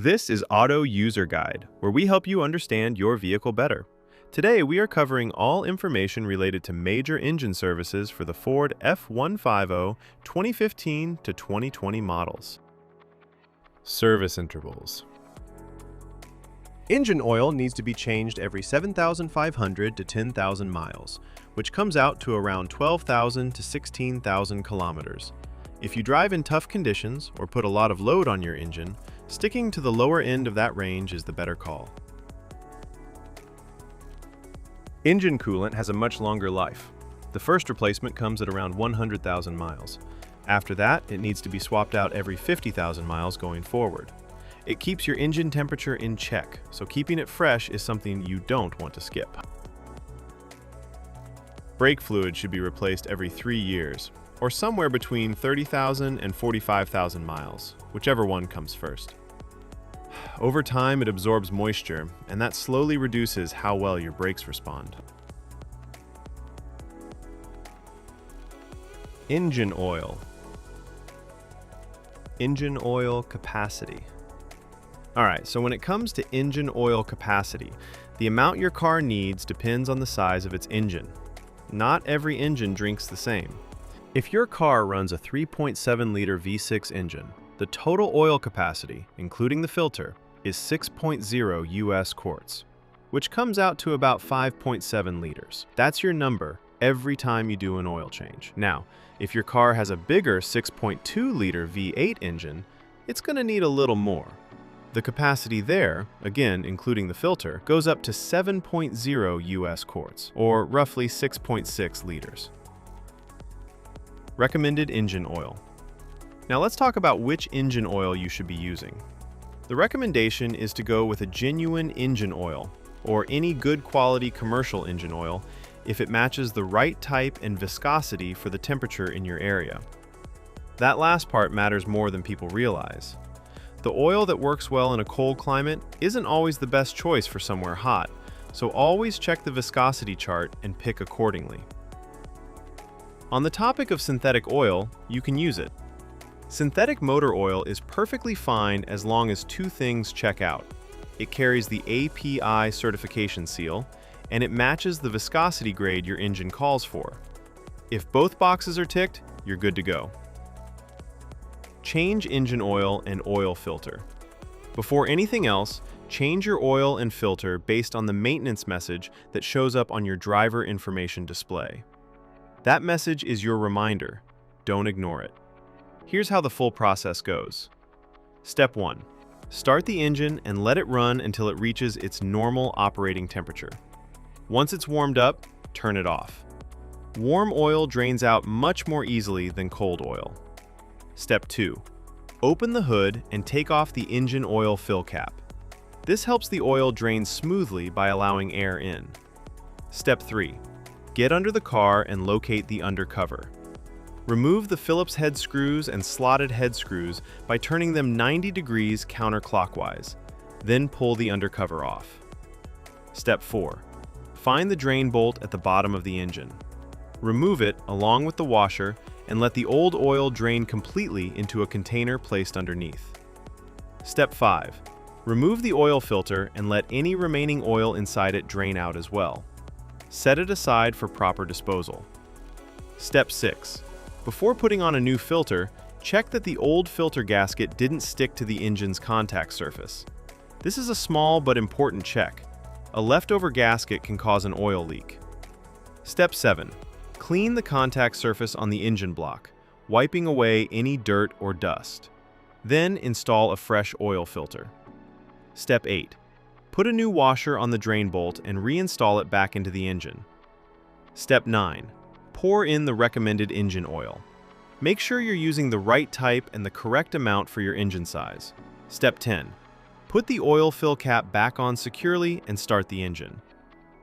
This is Auto User Guide, where we help you understand your vehicle better. Today, we are covering all information related to major engine services for the Ford F-150 2015 to 2020 models. Service intervals. Engine oil needs to be changed every 7,500 to 10,000 miles, which comes out to around 12,000 to 16,000 kilometers. If you drive in tough conditions or put a lot of load on your engine, sticking to the lower end of that range is the better call. Engine coolant has a much longer life. The first replacement comes at around 100,000 miles. After that, it needs to be swapped out every 50,000 miles going forward. It keeps your engine temperature in check, so keeping it fresh is something you don't want to skip. Brake fluid should be replaced every 3 years, or somewhere between 30,000 and 45,000 miles, whichever one comes first. Over time, it absorbs moisture, and that slowly reduces how well your brakes respond. Engine oil. Engine oil capacity. Alright, so when it comes to engine oil capacity, the amount your car needs depends on the size of its engine. Not every engine drinks the same. If your car runs a 3.7-liter V6 engine, the total oil capacity, including the filter, is 6.0 US quarts, which comes out to about 5.7 liters. That's your number every time you do an oil change. Now, if your car has a bigger 6.2-liter V8 engine, it's going to need a little more. The capacity there, again including the filter, goes up to 7.0 US quarts, or roughly 6.6 liters. Recommended engine oil. Now let's talk about which engine oil you should be using. The recommendation is to go with a genuine engine oil, or any good quality commercial engine oil, if it matches the right type and viscosity for the temperature in your area. That last part matters more than people realize. The oil that works well in a cold climate isn't always the best choice for somewhere hot, so always check the viscosity chart and pick accordingly. On the topic of synthetic oil, you can use it. Synthetic motor oil is perfectly fine as long as two things check out. It carries the API certification seal, and it matches the viscosity grade your engine calls for. If both boxes are ticked, you're good to go. Change engine oil and oil filter. Before anything else, change your oil and filter based on the maintenance message that shows up on your driver information display. That message is your reminder. Don't ignore it. Here's how the full process goes. Step 1. Start the engine and let it run until it reaches its normal operating temperature. Once it's warmed up, turn it off. Warm oil drains out much more easily than cold oil. Step 2. Open the hood and take off the engine oil fill cap. This helps the oil drain smoothly by allowing air in. Step 3. Get under the car and locate the undercover. Remove the Phillips head screws and slotted head screws by turning them 90 degrees counterclockwise. Then pull the undercover off. Step 4. Find the drain bolt at the bottom of the engine. Remove it along with the washer and let the old oil drain completely into a container placed underneath. Step 5. Remove the oil filter and let any remaining oil inside it drain out as well. Set it aside for proper disposal. Step 6. Before putting on a new filter, check that the old filter gasket didn't stick to the engine's contact surface. This is a small but important check. A leftover gasket can cause an oil leak. Step 7. Clean the contact surface on the engine block, wiping away any dirt or dust. Then install a fresh oil filter. Step 8. Put a new washer on the drain bolt and reinstall it back into the engine. Step 9. Pour in the recommended engine oil. Make sure you're using the right type and the correct amount for your engine size. Step 10. Put the oil fill cap back on securely and start the engine.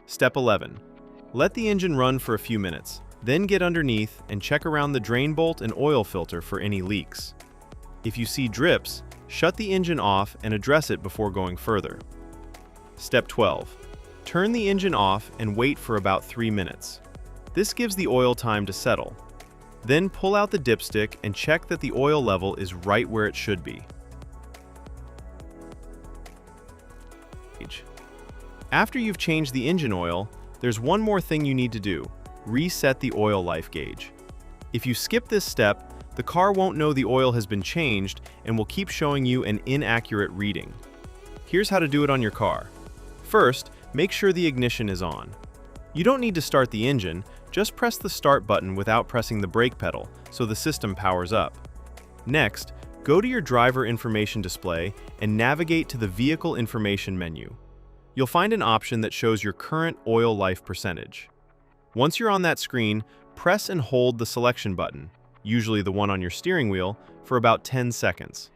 Step 11. Let the engine run for a few minutes, then get underneath and check around the drain bolt and oil filter for any leaks. If you see drips, shut the engine off and address it before going further. Step 12. Turn the engine off and wait for about 3 minutes. This gives the oil time to settle. Then pull out the dipstick and check that the oil level is right where it should be. gauge. After you've changed the engine oil, there's one more thing you need to do: reset the oil life gauge. If you skip this step, the car won't know the oil has been changed and will keep showing you an inaccurate reading. Here's how to do it on your car. First, make sure the ignition is on. You don't need to start the engine, just press the start button without pressing the brake pedal so the system powers up. Next, go to your driver information display and navigate to the vehicle information menu. You'll find an option that shows your current oil life percentage. Once you're on that screen, press and hold the selection button, usually the one on your steering wheel, for about 10 seconds.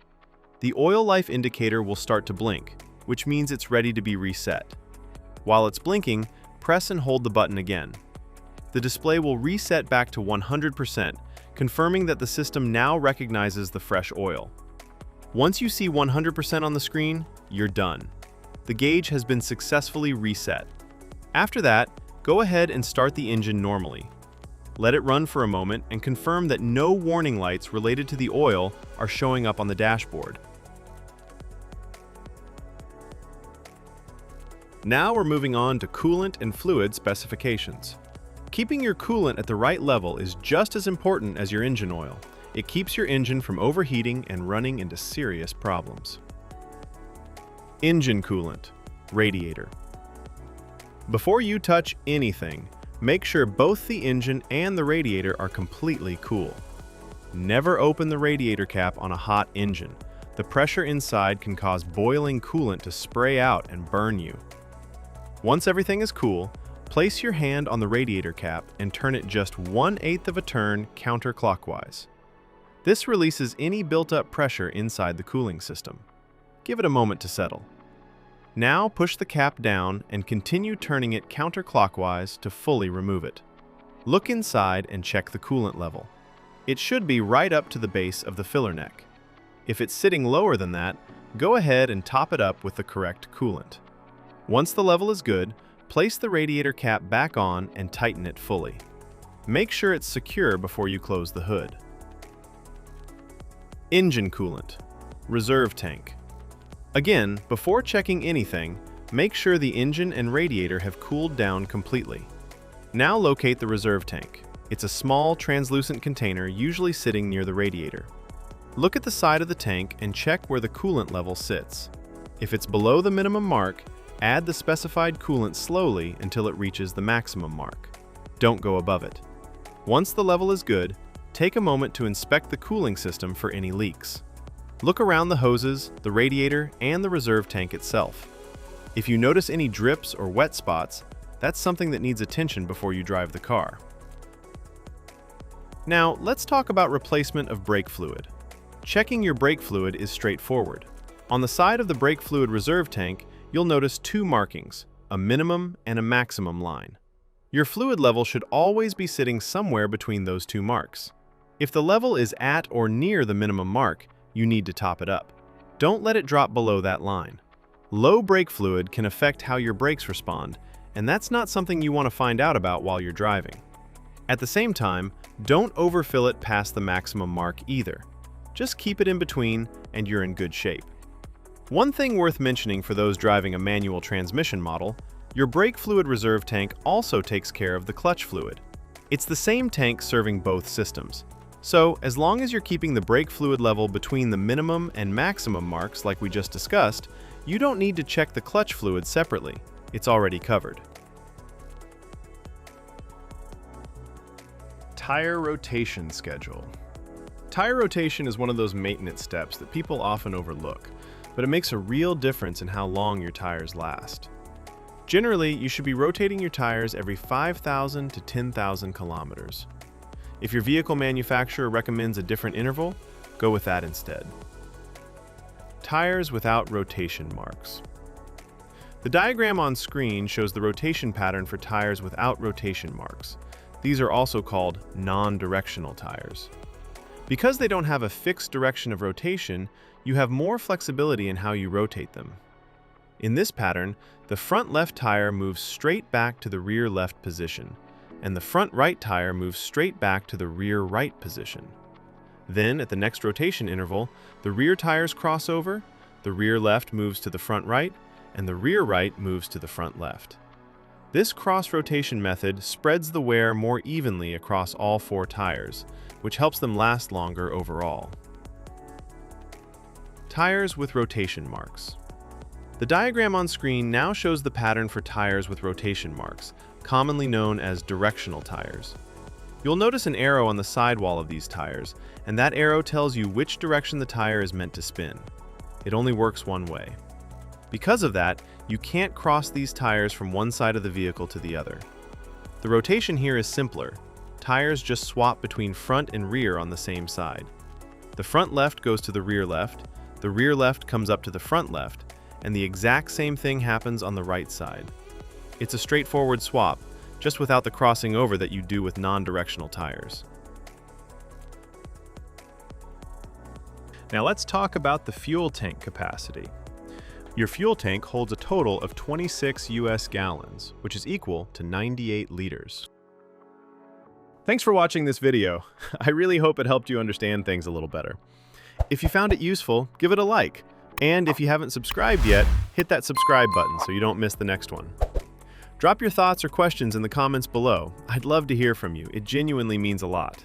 The oil life indicator will start to blink, which means it's ready to be reset. While it's blinking, press and hold the button again. The display will reset back to 100%, confirming that the system now recognizes the fresh oil. Once you see 100% on the screen, you're done. The gauge has been successfully reset. After that, go ahead and start the engine normally. Let it run for a moment and confirm that no warning lights related to the oil are showing up on the dashboard. Now we're moving on to coolant and fluid specifications. Keeping your coolant at the right level is just as important as your engine oil. It keeps your engine from overheating and running into serious problems. Engine coolant, radiator. Before you touch anything, make sure both the engine and the radiator are completely cool. Never open the radiator cap on a hot engine. The pressure inside can cause boiling coolant to spray out and burn you. Once everything is cool, place your hand on the radiator cap and turn it just 1/8 of a turn counterclockwise. This releases any built-up pressure inside the cooling system. Give it a moment to settle. Now push the cap down and continue turning it counterclockwise to fully remove it. Look inside and check the coolant level. It should be right up to the base of the filler neck. If it's sitting lower than that, go ahead and top it up with the correct coolant. Once the level is good, place the radiator cap back on and tighten it fully. Make sure it's secure before you close the hood. Engine coolant, reserve tank. Again, before checking anything, make sure the engine and radiator have cooled down completely. Now locate the reserve tank. It's a small, translucent container usually sitting near the radiator. Look at the side of the tank and check where the coolant level sits. If it's below the minimum mark, add the specified coolant slowly until it reaches the maximum mark. Don't go above it. Once the level is good, take a moment to inspect the cooling system for any leaks. Look around the hoses, the radiator, and the reserve tank itself. If you notice any drips or wet spots, that's something that needs attention before you drive the car. Now, let's talk about replacement of brake fluid. Checking your brake fluid is straightforward. On the side of the brake fluid reserve tank, you'll notice two markings, a minimum and a maximum line. Your fluid level should always be sitting somewhere between those two marks. If the level is at or near the minimum mark, you need to top it up. Don't let it drop below that line. Low brake fluid can affect how your brakes respond, and that's not something you want to find out about while you're driving. At the same time, don't overfill it past the maximum mark either. Just keep it in between and you're in good shape. One thing worth mentioning for those driving a manual transmission model, your brake fluid reserve tank also takes care of the clutch fluid. It's the same tank serving both systems. So, as long as you're keeping the brake fluid level between the minimum and maximum marks like we just discussed, you don't need to check the clutch fluid separately. It's already covered. Tire rotation schedule. Tire rotation is one of those maintenance steps that people often overlook, but it makes a real difference in how long your tires last. Generally, you should be rotating your tires every 5,000 to 10,000 kilometers. If your vehicle manufacturer recommends a different interval, go with that instead. Tires without rotation marks. The diagram on screen shows the rotation pattern for tires without rotation marks. These are also called non-directional tires. Because they don't have a fixed direction of rotation, you have more flexibility in how you rotate them. In this pattern, the front left tire moves straight back to the rear left position, and the front right tire moves straight back to the rear right position. Then, at the next rotation interval, the rear tires cross over, the rear left moves to the front right, and the rear right moves to the front left. This cross-rotation method spreads the wear more evenly across all 4 tires, which helps them last longer overall. Tires with rotation marks. The diagram on screen now shows the pattern for tires with rotation marks, commonly known as directional tires. You'll notice an arrow on the sidewall of these tires, and that arrow tells you which direction the tire is meant to spin. It only works one way. Because of that, you can't cross these tires from one side of the vehicle to the other. The rotation here is simpler. Tires just swap between front and rear on the same side. The front left goes to the rear left comes up to the front left, and the exact same thing happens on the right side. It's a straightforward swap, just without the crossing over that you do with non-directional tires. Now let's talk about the fuel tank capacity. Your fuel tank holds a total of 26 US gallons, which is equal to 98 liters. Thanks for watching this video. I really hope it helped you understand things a little better. If you found it useful, give it a like. And if you haven't subscribed yet, hit that subscribe button so you don't miss the next one. Drop your thoughts or questions in the comments below. I'd love to hear from you. It genuinely means a lot.